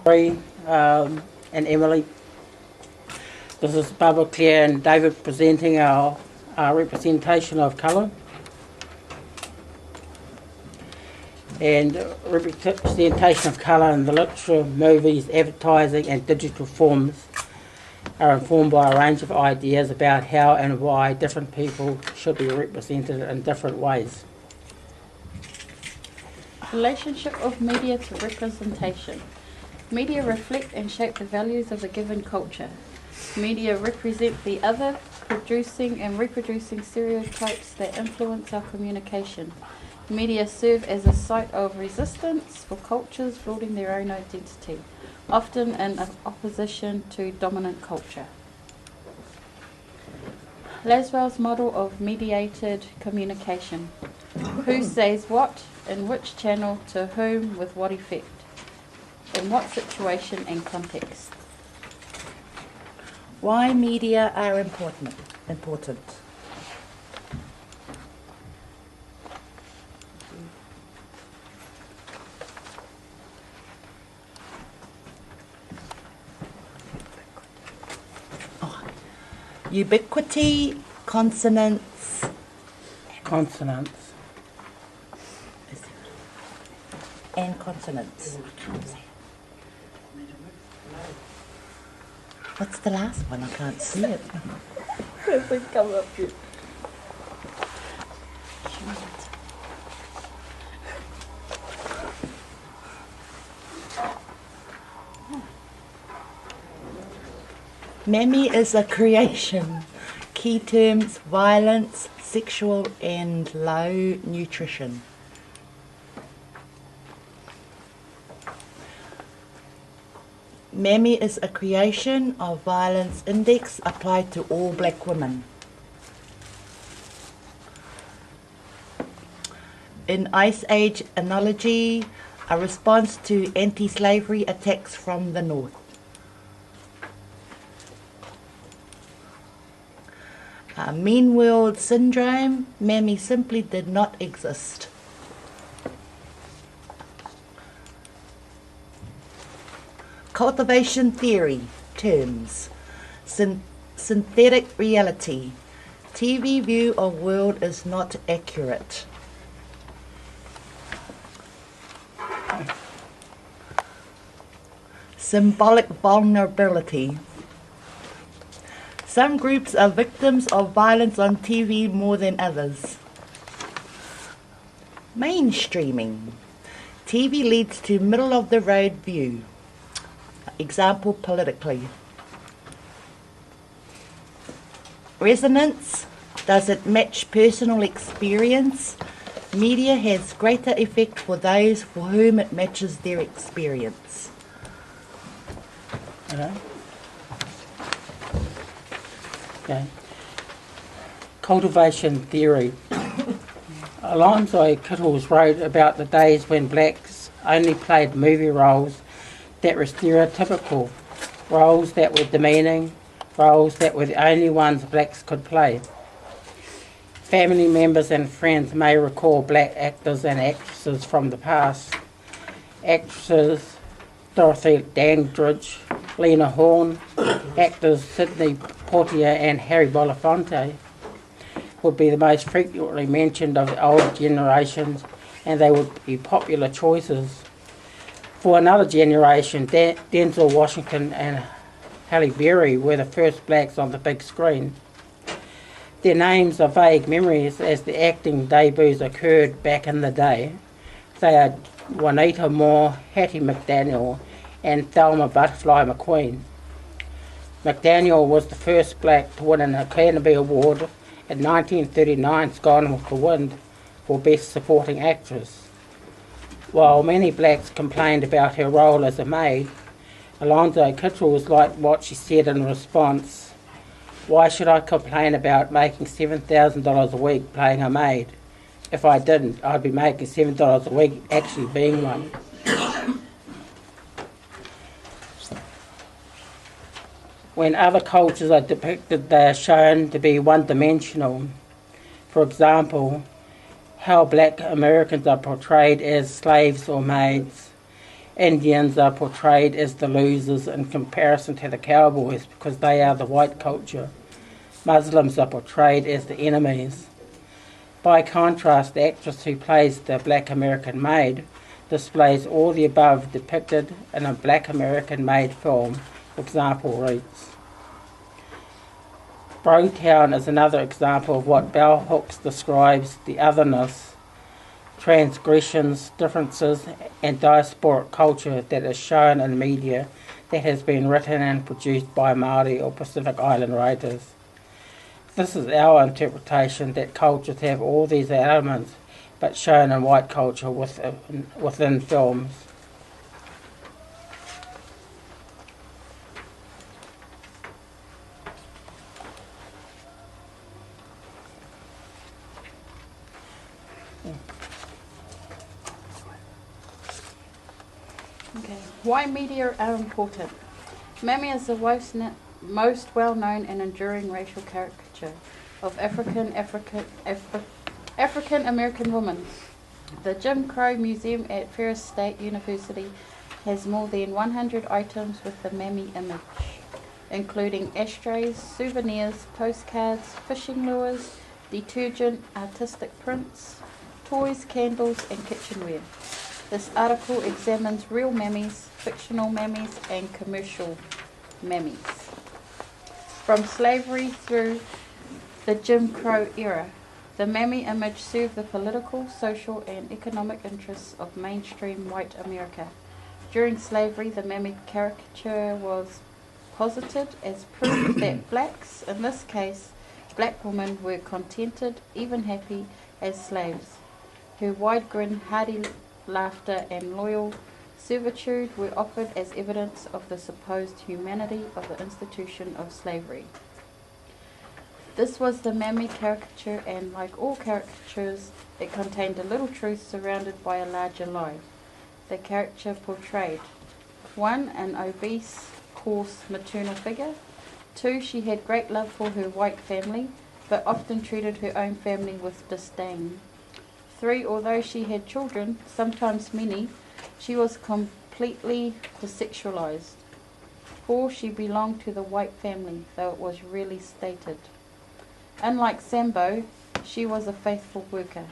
And Emily. This is Barbara, Claire and David presenting our representation of colour. And representation of colour in the literature, movies, advertising and digital forms are informed by a range of ideas about how and why different people should be represented in different ways. Relationship of media to representation. Media reflect and shape the values of a given culture. Media represent the other, producing and reproducing stereotypes that influence our communication. Media serve as a site of resistance for cultures building their own identity, often in opposition to dominant culture. Laswell's model of mediated communication. Who says what, in which channel, to whom, with what effect, in what situation and context. Why media are important. Ubiquity, consonants. And consonants. What's the last one? I can't see it. Hasn't come up yet. Mammy is a creation. Key terms: violence, sexual and low nutrition. Mammy is a creation of violence index applied to all black women. In Ice Age analogy, a response to anti-slavery attacks from the north. Mean World Syndrome, Mammy simply did not exist. Cultivation theory, terms. Synthetic reality, TV view of world is not accurate. Symbolic vulnerability. Some groups are victims of violence on TV more than others. Mainstreaming. TV leads to middle-of-the-road view. Example, politically. Resonance. Does it match personal experience? Media has greater effect for those for whom it matches their experience. Okay. Cultivation theory. Alonzo Kittles wrote about the days when blacks only played movie roles that were stereotypical, roles that were demeaning, roles that were the only ones blacks could play. Family members and friends may recall black actors and actresses from the past. Actresses Dorothy Dandridge, Lena Horne, actors Sidney Poitier and Harry Belafonte would be the most frequently mentioned of the old generations, and they would be popular choices. For another generation, Denzel Washington and Halle Berry were the first blacks on the big screen. Their names are vague memories as the acting debuts occurred back in the day. They are Juanita Moore, Hattie McDaniel, and Thelma Butterfly McQueen. McDaniel was the first black to win an Academy Award in 1939's Gone with the Wind for Best Supporting Actress. While many blacks complained about her role as a maid, Alonzo Kittles liked what she said in response: "Why should I complain about making $7,000 a week playing a maid? If I didn't, I'd be making $7 a week actually being one." When other cultures are depicted, they are shown to be one-dimensional. For example, how black Americans are portrayed as slaves or maids, Indians are portrayed as the losers in comparison to the cowboys because they are the white culture. Muslims are portrayed as the enemies. By contrast, the actress who plays the Black American maid displays all the above depicted in a Black American maid film. Example reads. Brotown is another example of what Bell Hooks describes the otherness, transgressions, differences, and diasporic culture that is shown in media that has been written and produced by Māori or Pacific Island writers. This is our interpretation that cultures have all these elements but shown in white culture within films. Okay. Why media are important? Mammy is the most well-known and enduring racial caricature of African American women. The Jim Crow Museum at Ferris State University has more than 100 items with the Mammy image, including ashtrays, souvenirs, postcards, fishing lures, detergent, artistic prints, toys, candles, and kitchenware. This article examines real mammies, fictional mammies, and commercial mammies. From slavery through the Jim Crow era, the mammy image served the political, social, and economic interests of mainstream white America. During slavery, the mammy caricature was posited as proof that blacks, in this case black women, were contented, even happy, as slaves. Her wide grin, hearty laughter, and loyal servitude were offered as evidence of the supposed humanity of the institution of slavery. This was the mammy caricature, and like all caricatures, it contained a little truth surrounded by a larger lie. The caricature portrayed 1. An obese, coarse, maternal figure. 2. She had great love for her white family, but often treated her own family with disdain. 3. Although she had children, sometimes many, she was completely dessexualized. 4. She belonged to the white family, though it was rarely stated. Unlike Sambo, she was a faithful worker.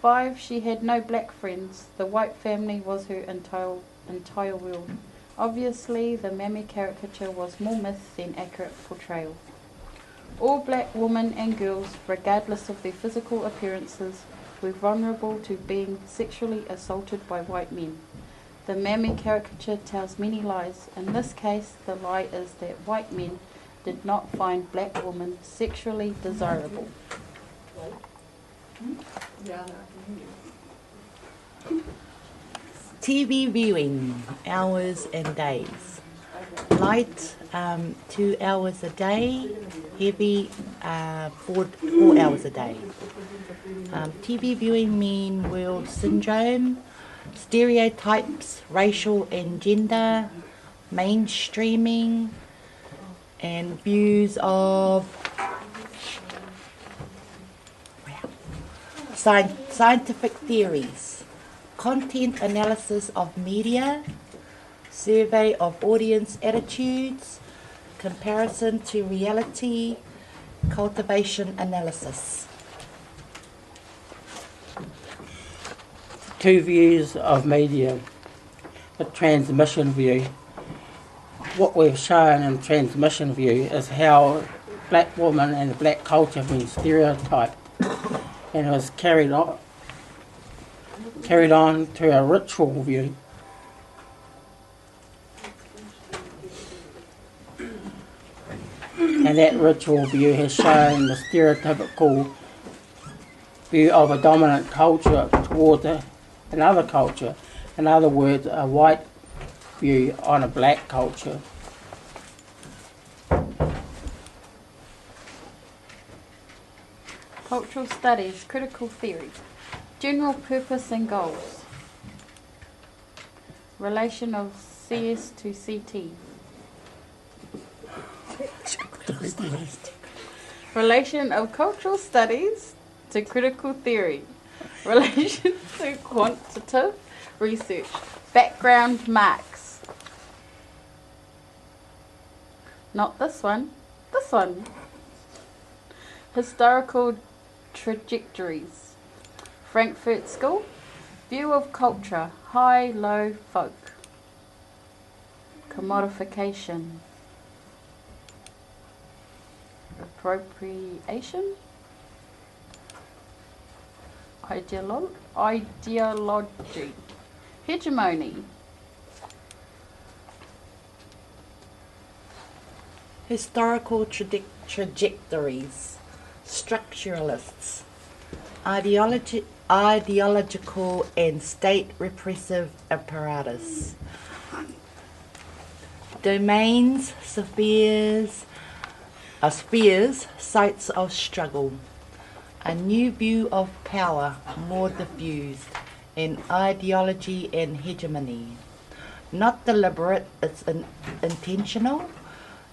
5. She had no black friends. The white family was her entire world. Obviously, the mammy caricature was more myth than accurate portrayal. All black women and girls, regardless of their physical appearances, were vulnerable to being sexually assaulted by white men. The mammy caricature tells many lies. In this case, the lie is that white men did not find black women sexually desirable. TV viewing, hours and days. Light, 2 hours a day. Heavy, 4 hours a day. TV viewing mean world syndrome, stereotypes, racial and gender, mainstreaming, and views of scientific theories, content analysis of media, survey of audience attitudes, comparison to reality, cultivation analysis. Two views of media. The transmission view. What we've shown in transmission view is how black women and black culture have been stereotyped, and it was carried on to a ritual view. And that ritual view has shown the stereotypical view of a dominant culture towards another culture. In other words, a white view on a black culture. Cultural studies, critical theory, general purpose and goals, relation of CS to CT, relation of cultural studies to critical theory, relation to quantitative research. Background marks. Not this one. This one. Historical trajectories. Frankfurt School. View of culture. High, low, folk. Commodification. Appropriation. Ideology. Hegemony. Historical trajectories. Structuralists. Ideological and state repressive apparatus. Domains, spheres, sites of struggle. A new view of power, more diffused, in ideology and hegemony. Not deliberate, it's intentional,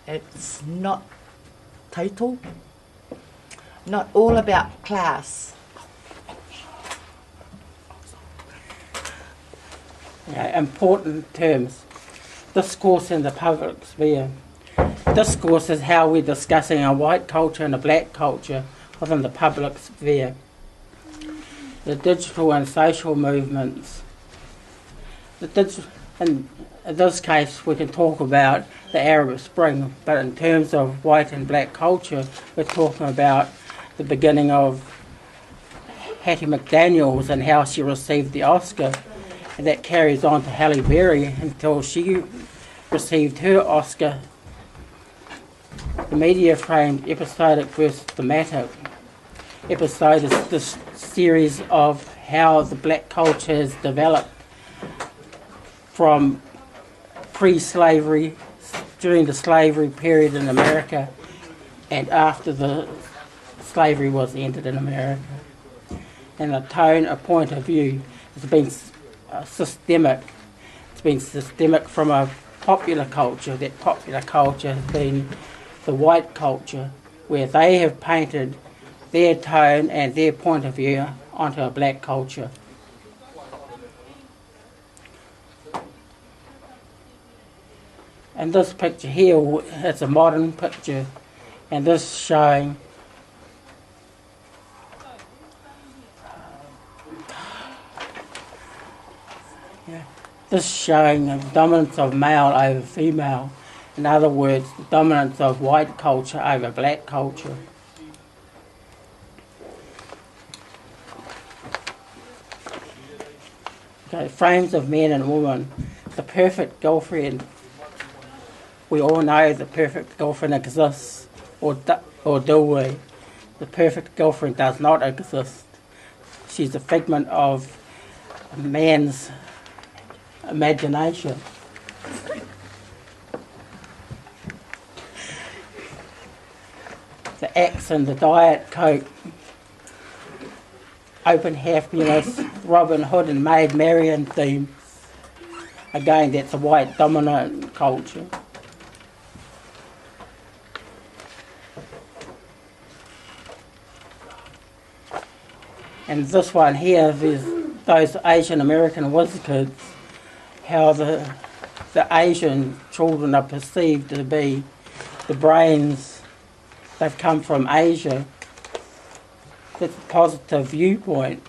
it's not total, not all about class. Important terms. Discourse in the public sphere. Discourse is how we're discussing a white culture and a black culture within the public sphere. The digital and social movements. In this case, we can talk about the Arab Spring, but in terms of white and black culture, we're talking about the beginning of Hattie McDaniels and how she received the Oscar. And that carries on to Halle Berry until she received her Oscar. The media framed episodic versus thematic. Episode is this series of how the black culture has developed from pre-slavery, during the slavery period in America, and after the slavery was ended in America. And the tone, a point of view, has been systemic. It's been systemic from a popular culture. That popular culture has been the white culture, where they have painted their tone and their point of view onto a black culture. And this picture here is a modern picture, and this showing the dominance of male over female. In other words, the dominance of white culture over black culture. Okay, frames of men and women. The perfect girlfriend. We all know the perfect girlfriend exists, or do we? The perfect girlfriend does not exist. She's a figment of a man's imagination. The Axe and the Diet Coke. Open happiness, Robin Hood and Maid Marian theme. Again, that's a white dominant culture. And this one here, there's those Asian American whiz kids, how the Asian children are perceived to be the brains. They've come from Asia. That's a positive viewpoint.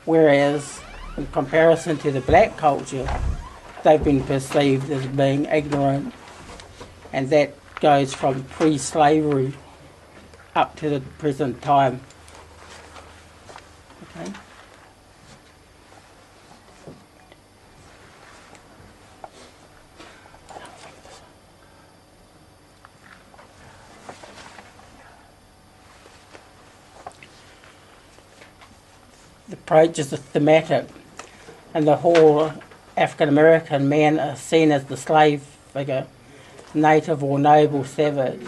Whereas, in comparison to the black culture, they've been perceived as being ignorant. And that goes from pre-slavery up to the present time. Okay. The approach is thematic, and the whole African American man is seen as the slave figure, native or noble savage,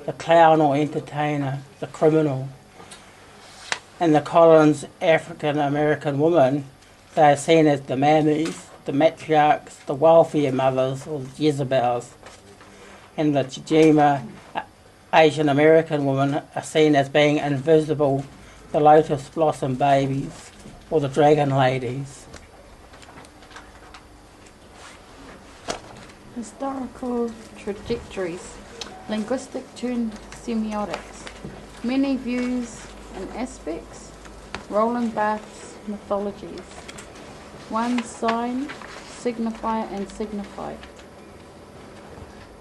the clown or entertainer, the criminal. And the Collins African American woman, they are seen as the mammies, the matriarchs, the welfare mothers, or the Jezebels. And the Chijima Asian American woman are seen as being invisible, the lotus blossom babies, or the dragon ladies. Historical trajectories, linguistic turned semiotics, many views and aspects, Roland Barthes mythologies, one sign, signifier and signified,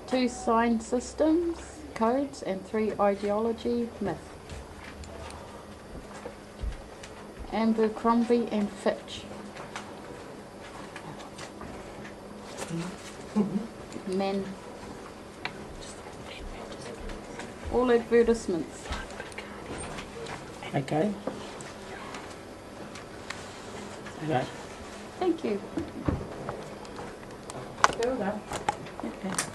two sign systems, codes, and three ideology, myth. Abercrombie and Fitch. Men. All advertisements. Okay. Okay. Thank you. Okay.